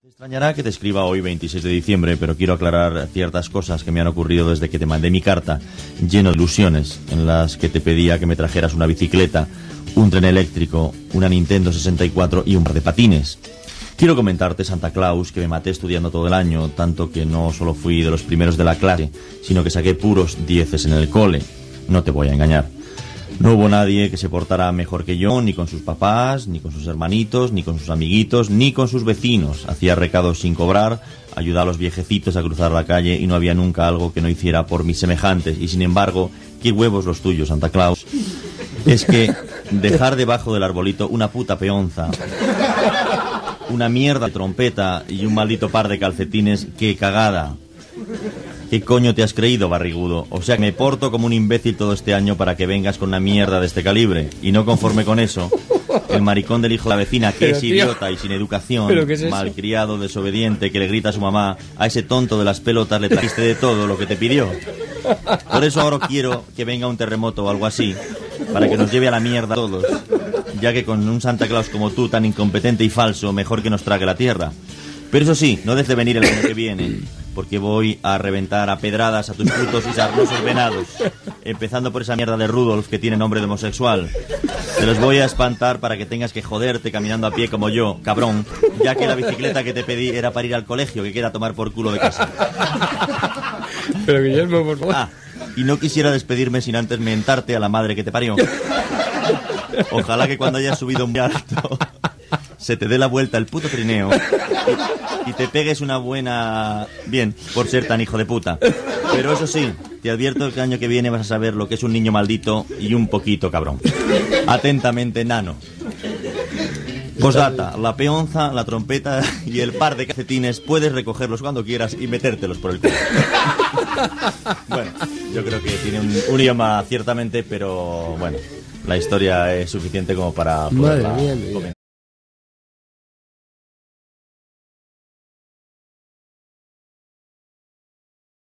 Te extrañará que te escriba hoy 26 de diciembre, pero quiero aclarar ciertas cosas que me han ocurrido desde que te mandé mi carta, lleno de ilusiones, en las que te pedía que me trajeras una bicicleta, un tren eléctrico, una Nintendo 64 y un par de patines. Quiero comentarte, Santa Claus, que me maté estudiando todo el año, tanto que no solo fui de los primeros de la clase, sino que saqué puros 10 en el cole. No te voy a engañar. No hubo nadie que se portara mejor que yo, ni con sus papás, ni con sus hermanitos, ni con sus amiguitos, ni con sus vecinos. Hacía recados sin cobrar, ayudaba a los viejecitos a cruzar la calle y no había nunca algo que no hiciera por mis semejantes. Y sin embargo, qué huevos los tuyos, Santa Claus. Es que dejar debajo del arbolito una puta peonza, una mierda de trompeta y un maldito par de calcetines, qué cagada. ¿Qué coño te has creído, barrigudo? O sea, que me porto como un imbécil todo este año para que vengas con una mierda de este calibre. Y no conforme con eso, el maricón del hijo de la vecina, que es idiota y sin educación, malcriado, desobediente, que le grita a su mamá, a ese tonto de las pelotas le trajiste de todo lo que te pidió. Por eso ahora quiero que venga un terremoto o algo así, para que nos lleve a la mierda a todos, ya que con un Santa Claus como tú, tan incompetente y falso, mejor que nos trague la tierra. Pero eso sí, no dejes de venir el año que viene, porque voy a reventar a pedradas a tus putos y sarnosos venados, empezando por esa mierda de Rudolf que tiene nombre de homosexual. Te los voy a espantar para que tengas que joderte caminando a pie como yo, cabrón, ya que la bicicleta que te pedí era para ir al colegio, que queda tomar por culo de casa. Pero Guillermo, por favor. Y no quisiera despedirme sin antes mentarte a la madre que te parió. Ojalá que cuando hayas subido muy alto se te dé la vuelta el puto trineo y te pegues una buena... Bien, por ser tan hijo de puta. Pero eso sí, te advierto que el año que viene vas a saber lo que es un niño maldito y un poquito cabrón. Atentamente, Nano. Postdata, la peonza, la trompeta y el par de calcetines puedes recogerlos cuando quieras y metértelos por el culo. Bueno, yo creo que tiene un idioma ciertamente, pero bueno, la historia es suficiente como para poderla comentar.